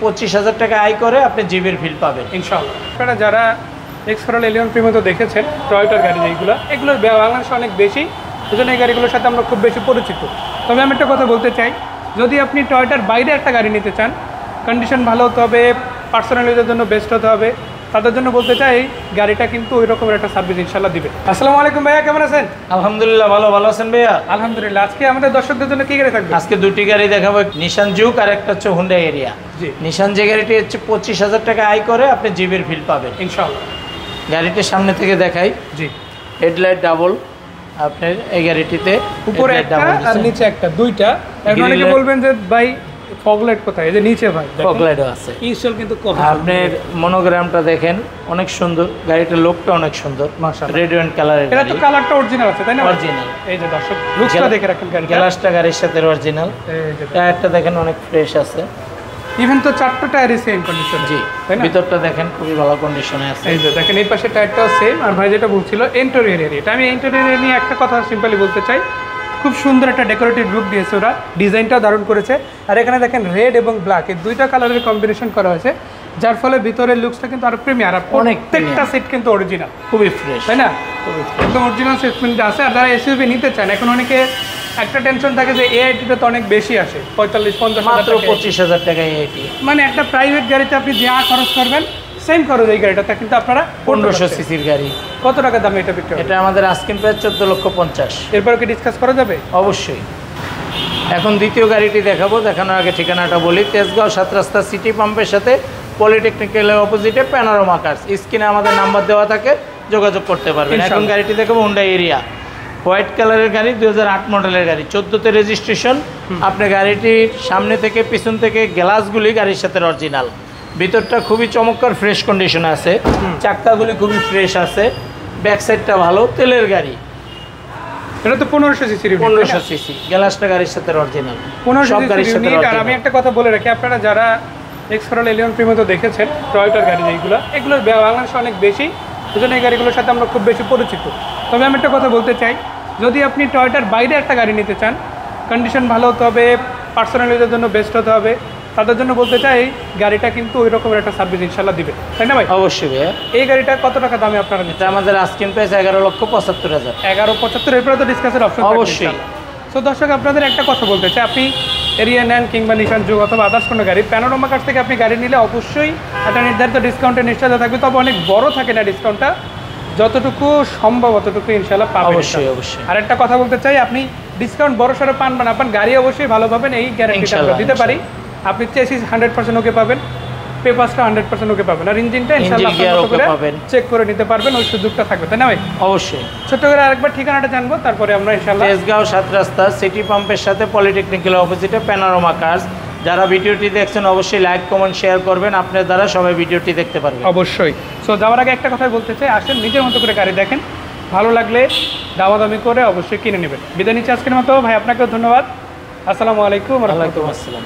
25,000 টাকা আয় করে আপনি জিবির ফিল পাবেন ইনশাআল্লাহ। আপনারা যারা এক্সকরোলা এলিয়ন প্রিমিও দেখেছেন টয়োটার গাড়ি এগুলোর বাংলাদেশে অনেক বেশি, সেজন্য এই গাড়িগুলোর সাথে আমরা খুব বেশি পরিচিত। তবে আমি একটা কথা বলতে চাই, যদি আপনি টয়োটার বাইরে একটা গাড়ি নিতে চান, কন্ডিশন ভালো হতে হবে, পার্সোনাল ইউজের জন্য বেস্ট হতে হবে, তাদের জন্য বলতে চাই গাড়িটা কিন্তু ওই রকমের একটা সার্ভিস ইনশাআল্লাহ দিবে। আসসালামু আলাইকুম ভাইয়া, কেমন আছেন? আলহামদুলিল্লাহ ভালো আছেন ভাইয়া? আলহামদুলিল্লাহ। আজকে আমাদের দর্শকদের জন্য কি গাড়ি থাকবে? আজকে দুটি গাড়ি দেখাবো, নিশান জুক আর একটা হচ্ছে হুন্ডা এরিয়া। জি। নিশান যে গাড়িটি হচ্ছে 25,000 টাকা আয় করে আপনি জিবির ফিল পাবেন ইনশাআল্লাহ। গাড়িটির সামনে থেকে দেখাই। জি। হেডলাইট ডাবল আপনার এই গাড়িটিতে, উপরে একটা আর নিচে একটা, দুইটা। এখন অনেকে বলবেন যে ভাই ফগলাইট কোথায়? এই যে নিচে ভাই ফগলাইটও আছে। ইনস্টল কিন্তু কম। আপনার মনোগ্রামটা দেখেন অনেক সুন্দর, গাড়িটার লুকটা অনেক সুন্দর, মাশাআল্লাহ। রেড অ্যান্ড কালারের। এটা তো কালারটা অরিজিনাল আছে তাই না? অরিজিনাল। এই যে দর্শক লুকসটা দেখে রাখেন, গ্লাসটা গাড়ির সাথে অরিজিনাল। এই যে টায়ারটা দেখেন অনেক ফ্রেশ আছে, ইভেন তো চারটা টায়ারই সেম কন্ডিশন। জি, তাই না? ভিতরটা দেখেন খুবই ভালো কন্ডিশনে আছে। এই যে দেখেন এই পাশে টায়ারটাও সেম। আর ভাই যেটা বলছিল ইন্টেরিয়র এরিয়া, আমি ইন্টেরিয়র এরিয়া নিয়ে একটা কথা সিম্পলি বলতে চাই, খুব সুন্দর একটা ডেকোরেটিভ লুক দিয়েছে ওরা, ডিজাইনটাও দারুণ করেছে। আর এখানে দেখেন রেড এবং ব্ল্যাক এই দুইটা কালারের কম্বিনেশন করা হয়েছে, যার ফলে ভিতরের লুকসটা কিন্তু আরো প্রিমিয়ার। আর প্রত্যেকটা সিট কিন্তু অরিজিনাল, খুবই ফ্রেশ, তাই না? একদম অরিজিনাল সিটমেন্ট আছে। আর যারা এসইউভি নিতে চান, এখন অনেকে একটা টেনশন থাকে যে এআইটিটা তো অনেক বেশি আসে, 45-50 মাত্র 25,000 টাকা এআইটি। মানে একটা প্রাইভেট গাড়িতে আপনি যা খরচ করবেন সেম খরচ এই গাড়িটাতে কিন্তু আপনারা 1500 সিসির গাড়ি। কত টাকা দামে এটা বিক্রি হবে? এটা আমাদের আস্কিং প্রাইস 14,50,000। এরপর কি ডিসকাস করা যাবে? অবশ্যই। এখন দ্বিতীয় গাড়িটি দেখাবো, দেখানোর আগে ঠিকানাটা বলি। তেজগাঁও 7 রাস্তা সিটি পাম্পের সাথে পলিটেকনিক্যালের অপোজিটে প্যানোরামা কার্স। স্ক্রিনে আমাদের নাম্বার দেওয়া থাকে, যোগাযোগ করতে পারবেন। এখন গাড়িটি দেখাবো হুন্ডা এরিয়া, হোয়াইট কালারের গাড়ি, 2008 মডেলের গাড়ি, 14তে রেজিস্ট্রেশন। আপনার গাড়িটির সামনে থেকে পিছন থেকে গ্লাসগুলি গাড়ির সাথে অরিজিনাল, ভিতরটা খুবই চমৎকার ফ্রেশ কন্ডিশনে আছে, চাক্কাগুলি খুবই ফ্রেশ আছে, ব্যাক সাইডটা ভালো, তেলের গাড়ি। এটা তো 1500 সিসি, 1500 সিসি, গ্লাসটা গাড়ির সাথে অরিজিনাল, 1500 সব গাড়ির সাথে সিসি। আর আমি একটা কথা বলে রাখি, আপনারা যারা এক্সকরোলা এলিয়ন প্রিমিও দেখেছেন টয়োটার গাড়ি এগুলোর বাংলাদেশে অনেক বেশি, সেজন্য এই গাড়িগুলোর সাথে আমরা খুব বেশি পরিচিত। তবে আমি একটা কথা বলতে চাই, যদি আপনি টয়োটার বাইরে একটা গাড়ি নিতে চান, কন্ডিশন ভালো হতে হবে, পার্সোনাল ইউজের জন্য বেস্ট হতে হবে, তাদের জন্য বলতে চাই গাড়িটা কিন্তু ওই রকমের একটা সার্ভিস ইনশাআল্লাহ দিবে, তাই না ভাই? অবশ্যই ভাইয়া। এই গাড়িটা কত টাকা দামে আপনারা নিতে? এটা আমাদের আস্কিং প্রাইস 11,75,000। 11,75। এরপরে তো ডিসকাসের অপশন অবশ্যই। তো দর্শক আপনাদের একটা কথা বলতে চাই, আপনি এরিয়া নেন কিংবা নিশান যুগ অথবা আদার্স কোনো গাড়ি, প্যানোরামা কার্স থেকে আপনি গাড়ি নিলে অবশ্যই একটা নির্ধারিত ডিসকাউন্টের নিশ্চয়তা থাকবে। তবে অনেক বড় থাকে না ডিসকাউন্টটা, যতটুকু সম্ভব অতটুকু ইনশাআল্লাহ পাবেন। অবশ্যই অবশ্যই। আর একটা কথা বলতে চাই, আপনি ডিসকাউন্ট বড় সড়ো পান না পান, গাড়ি অবশ্যই ভালো পাবেন, এই গ্যারান্টিটা আমরা দিতে পারি। আপনি চেসিস 100% ওকে পাবেন, পেপারসটা 100% ওকে পাবেন, আর ইঞ্জিনটা ইনশাআল্লাহ চেক করে নিতে পারবেন, ওই সুযোগটা থাকবে, তাই না ভাই? অবশ্যই। ছোট্ট করে আরেকবার ঠিকানাটা জানবো, তারপরে আমরা ইনশাআল্লাহ। তেজগাঁও 7 রাস্তা সিটি পাম্পের সাথে পলিটেকনিক্যাল অপোজিটে প্যানোরামা কার্স। যারা ভিডিওটি দেখছেন অবশ্যই লাইক কমেন্ট শেয়ার করবেন, আপনার দ্বারা সবাই ভিডিওটি দেখতে পারবেন। অবশ্যই। সো যাওয়ার আগে একটা কথা বলতে চাই, আসেন নিজের মতো করে গাড়ি দেখেন, ভালো লাগলে দামাদামি করে অবশ্যই কিনে নেবেন। বিদায় নিচ্ছি আজকের মতো। ভাই আপনাকেও ধন্যবাদ। আসসালামু আলাইকুম। ওয়া আলাইকুম আসসালাম।